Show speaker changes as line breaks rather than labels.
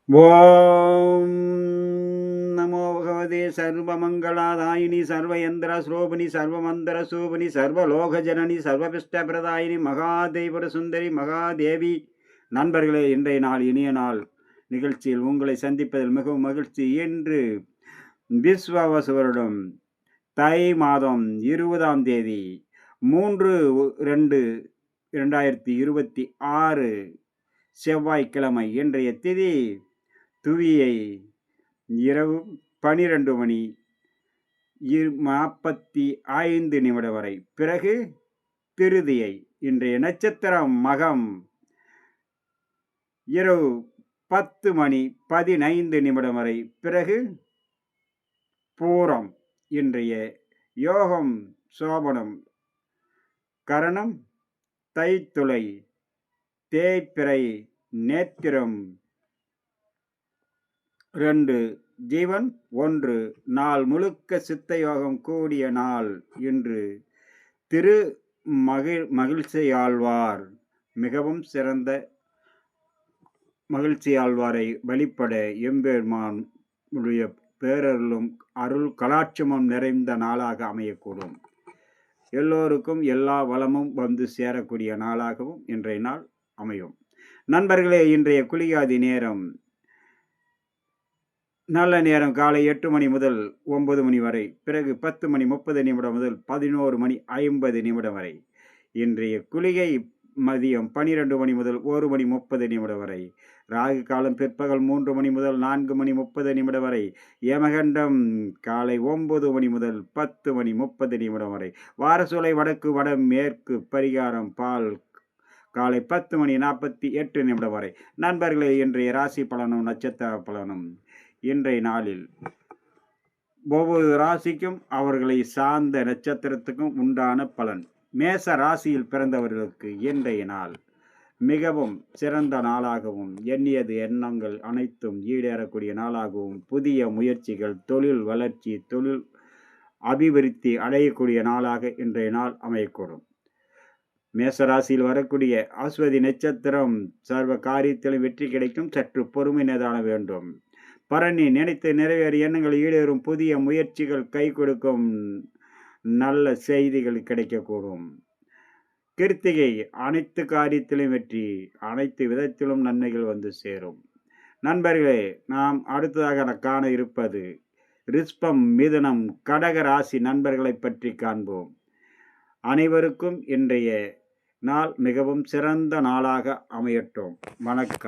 ஓம் நமோ பகவதே சர்வமங்களாதாயினி சர்வயந்திர ஸ்ரோபிணி சர்வமந்திர சூபிணி சர்வலோகஜனனி சர்வபிஷ்டபிரதாயினி மகாதேவர சுந்தரி மகாதேவி. நண்பர்களே, இன்றைய நாள் இனிய நாள் நிகழ்ச்சியில் உங்களை சந்திப்பதில் மிகவும் மகிழ்ச்சி. இன்று விஸ்வாவசு வருடம் தை மாதம் 20ஆம் தேதி 3/2/2026 செவ்வாய்க்கிழமை. இன்றைய திதி துவியை இரவு 12 மணி 45 நிமிடம் வரை, பிறகு திருதியை. இன்றைய நட்சத்திரம் மகம். இரவு 10 மணி 15 நிமிடம் வரை, பிறகு பூரம். இன்றைய யோகம் சோபனம். கரணம் தைத்துளை, தேய்பிறை, நேத்திரம் 2, ஜீவன் 1. நாள் முழுக்க சித்த யோகம் கூடிய நாள் இன்று. திரு மகிழ்ச்சியாழ்வார், மிகவும் சிறந்த மகிழ்ச்சியாழ்வாரை வழிபட எம்பெருமான் உடைய பேரருளும் அருள் கலாட்சமும் நிறைந்த நாளாக அமையக்கூடும். எல்லோருக்கும் எல்லா வளமும் வந்து சேரக்கூடிய நாளாகவும் இன்றைய நாள் அமையும். நண்பர்களே, இன்றைய குளிகாதி நேரம் நல்ல நேரம் காலை 8 மணி முதல் 9 மணி வரை, பிறகு 10 மணி 30 நிமிடம் முதல் 11 மணி 50 நிமிடம் வரை. இன்றைய குளிகை மதியம் 12 மணி முதல் 1 மணி 30 நிமிடம் வரை. ராகு காலம் பிற்பகல் 3 மணி முதல் 4 மணி 30 நிமிடம் வரை. யமகண்டம் காலை 9 மணி முதல் 10 மணி 30 நிமிடம் வரை. வாரசூலை வடக்கு வட மேற்கு பரிகாரம் பால் காலை 10 மணி 48 நிமிடம் வரை. நண்பர்களே, இன்றைய ராசி பலனும் நட்சத்திர பலனும். இன்றைய நாளில் ஒவ்வொரு ராசிக்கும் அவர்களை சார்ந்த நட்சத்திரத்துக்கும் உண்டான பலன். மேச ராசியில் பிறந்தவர்களுக்கு இன்றைய நாள் மிகவும் சிறந்த நாளாகவும், எண்ணியது எண்ணங்கள் அனைத்தும் ஈடேறக்கூடிய நாளாகவும், புதிய முயற்சிகள், தொழில் வளர்ச்சி, தொழில் அபிவிருத்தி அடையக்கூடிய நாளாக இன்றைய நாள் அமையக்கூடும். மேசராசியில் வரக்கூடிய அஸ்வதி நட்சத்திரம் சர்வ காரியத்திலும் வெற்றி கிடைக்கும். சற்று பொறுமை நிதான வேண்டும். பரணி நினைத்து நிறைவேறிய எண்ணங்கள் ஈடேறும். புதிய முயற்சிகள் கை கொடுக்கும். நல்ல செய்திகள் கிடைக்கக்கூடும். கிருத்திகை அனைத்து காரியத்திலும் வெற்றி, அனைத்து விதத்திலும் நன்மைகள் வந்து சேரும். நண்பர்களே, நாம் அடுத்ததாக காண இருப்பது ரிஷபம், மிதுனம், கடக ராசி நண்பர்களை பற்றி காண்போம். அனைவருக்கும் இன்றைய நாள் மிகவும் சிறந்த நாளாக அமையட்டும். வணக்கம்.